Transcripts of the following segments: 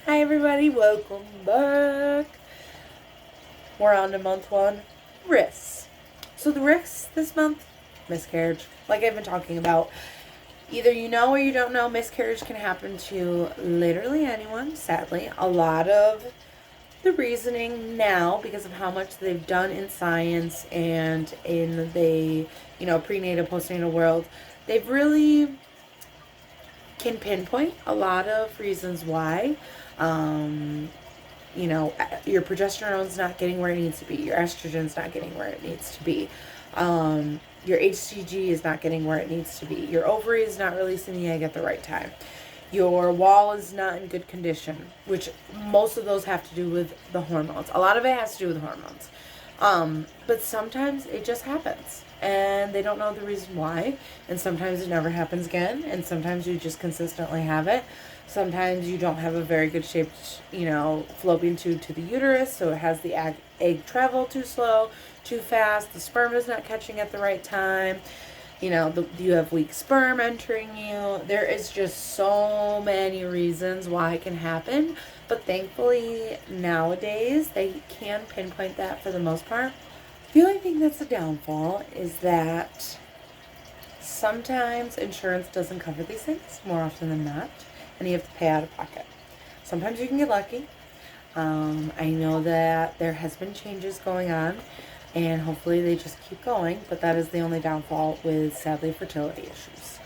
Hi everybody, welcome back. We're on to month one, risks. So the risks this month, miscarriage. Like I've been talking about, either you know or you don't know, miscarriage can happen to literally anyone, sadly. A lot of the reasoning now, because of how much they've done in science and in the, prenatal, postnatal world, they've really can pinpoint a lot of reasons why. Your progesterone's not getting where it needs to be. Your estrogen's not getting where it needs to be. Your HCG is not getting where it needs to be. Your ovary is not releasing the egg at the right time. Your wall is not in good condition, which most of those have to do with the hormones. A lot of it has to do with hormones. But sometimes it just happens and they don't know the reason why. And sometimes it never happens again. And sometimes you just consistently have it. Sometimes you don't have a very good shaped, fallopian tube to the uterus. So it has the egg travel too slow, too fast. The sperm is not catching at the right time. You have weak sperm entering you. There is just so many reasons why it can happen. But thankfully, nowadays, they can pinpoint that for the most part. The only thing that's a downfall is that sometimes insurance doesn't cover these things, more often than not, and you have to pay out of pocket. Sometimes you can get lucky. I know that there has been changes going on, and hopefully they just keep going, but that is the only downfall with, sadly, fertility issues.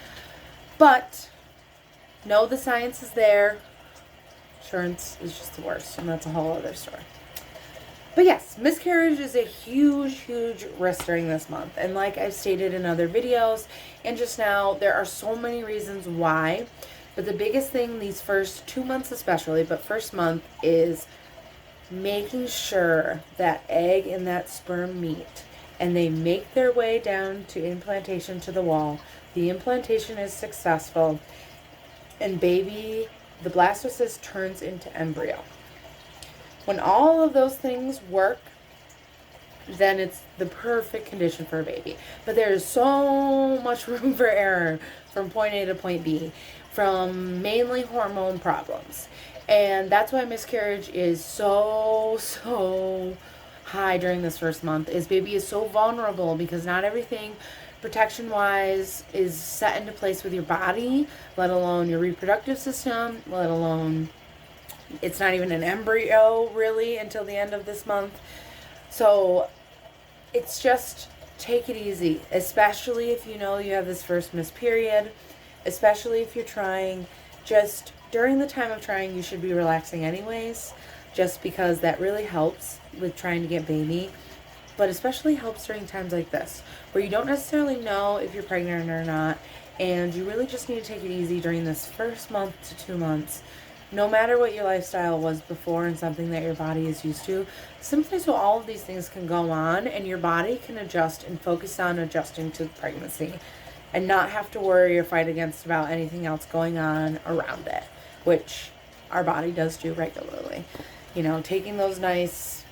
But know the science is there. Insurance is just the worst, and that's a whole other story. But yes, miscarriage is a huge, huge risk during this month. And like I've stated in other videos, and just now, there are so many reasons why. But the biggest thing these first 2 months especially, but first month, is making sure that egg and that sperm meet and they make their way down to implantation to the wall. The implantation is successful and baby, the blastocyst turns into embryo. When all of those things work, then it's the perfect condition for a baby. But there's so much room for error from point A to point B, from mainly hormone problems. And that's why miscarriage is so high during this first month. Is baby is so vulnerable because not everything protection wise is set into place with your body, let alone your reproductive system, let alone it's not even an embryo really until the end of this month. So it's just take it easy, especially if you know you have this first missed period, especially if you're trying. Just during the time of trying, you should be relaxing anyways, just because that really helps with trying to get baby. But especially helps during times like this, where you don't necessarily know if you're pregnant or not, and you really just need to take it easy during this first month to 2 months. No matter what your lifestyle was before and something that your body is used to, simply so all of these things can go on and your body can adjust and focus on adjusting to the pregnancy and not have to worry or fight against about anything else going on around it, which our body does do regularly. Taking those nice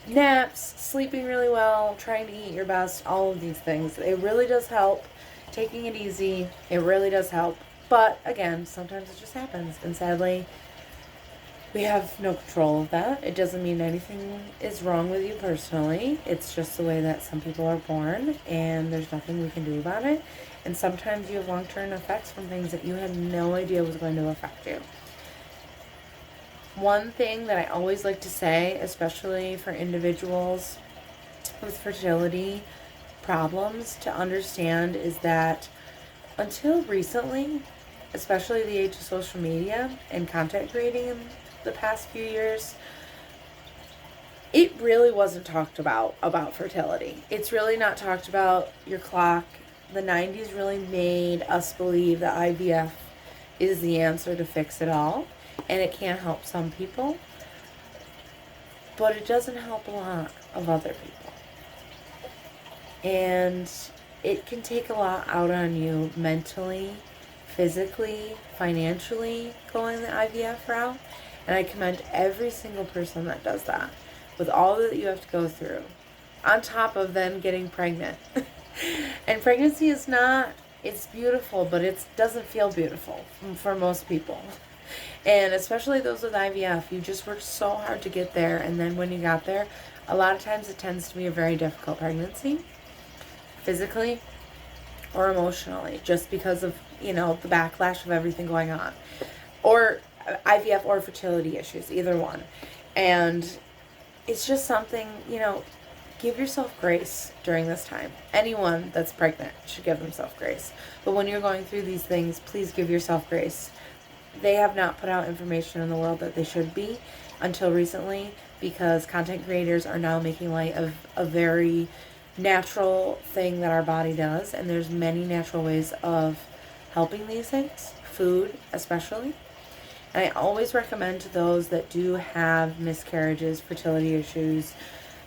naps, sleeping really well, trying to eat your best, all of these things. It really does help. Taking it easy, it really does help. But again, sometimes it just happens. And sadly, we have no control of that. It doesn't mean anything is wrong with you personally. It's just the way that some people are born, and there's nothing we can do about it. And sometimes you have long-term effects from things that you had no idea was going to affect you. One thing that I always like to say, especially for individuals with fertility problems to understand, is that until recently, especially the age of social media and content creating in the past few years, it really wasn't talked about fertility. It's really not talked about your clock. The 90s really made us believe that IVF is the answer to fix it all. And it can help some people, but it doesn't help a lot of other people. And it can take a lot out on you mentally, physically, financially, going the IVF route. And I commend every single person that does that, with all that you have to go through, on top of then getting pregnant. And pregnancy is not, it's beautiful, but it doesn't feel beautiful for most people. And especially those with IVF, you just worked so hard to get there, and then when you got there, a lot of times it tends to be a very difficult pregnancy, physically or emotionally, just because of, you know, the backlash of everything going on. Or IVF or fertility issues, either one. And it's just something, you know, give yourself grace during this time. Anyone that's pregnant should give themselves grace. But when you're going through these things, please give yourself grace. They have not put out information in the world that they should be until recently, because content creators are now making light of a very natural thing that our body does, and there's many natural ways of helping these things, food especially. And I always recommend to those that do have miscarriages, fertility issues,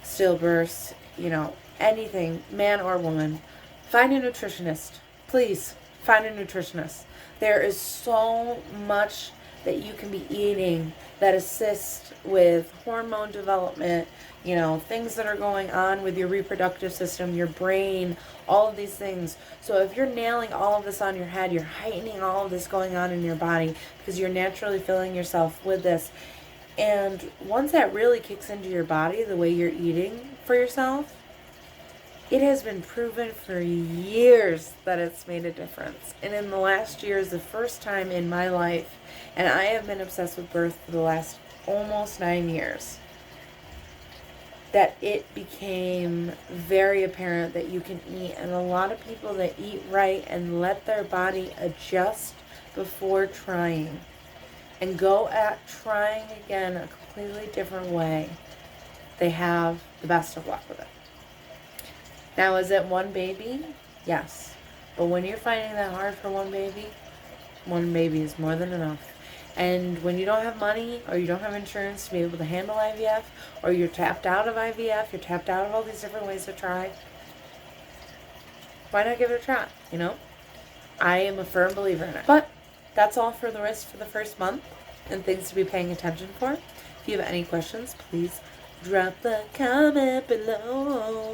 stillbirths, you know, anything, man or woman, find a nutritionist. Please find a nutritionist. There is so much that you can be eating that assists with hormone development, you know, things that are going on with your reproductive system, your brain, all of these things. So if you're nailing all of this on your head, you're heightening all of this going on in your body because you're naturally filling yourself with this. And once that really kicks into your body, the way you're eating for yourself, it has been proven for years that it's made a difference. And in the last year is the first time in my life, and I have been obsessed with birth for the last almost 9 years, that it became very apparent that you can eat. And a lot of people that eat right and let their body adjust before trying and go at trying again a completely different way, they have the best of luck with it. Now, is it one baby? Yes. But when you're finding that hard for one baby is more than enough. And when you don't have money or you don't have insurance to be able to handle IVF, or you're tapped out of IVF, you're tapped out of all these different ways to try, why not give it a try, you know? I am a firm believer in it. But that's all for the rest for the first month and things to be paying attention for. If you have any questions, please drop the comment below.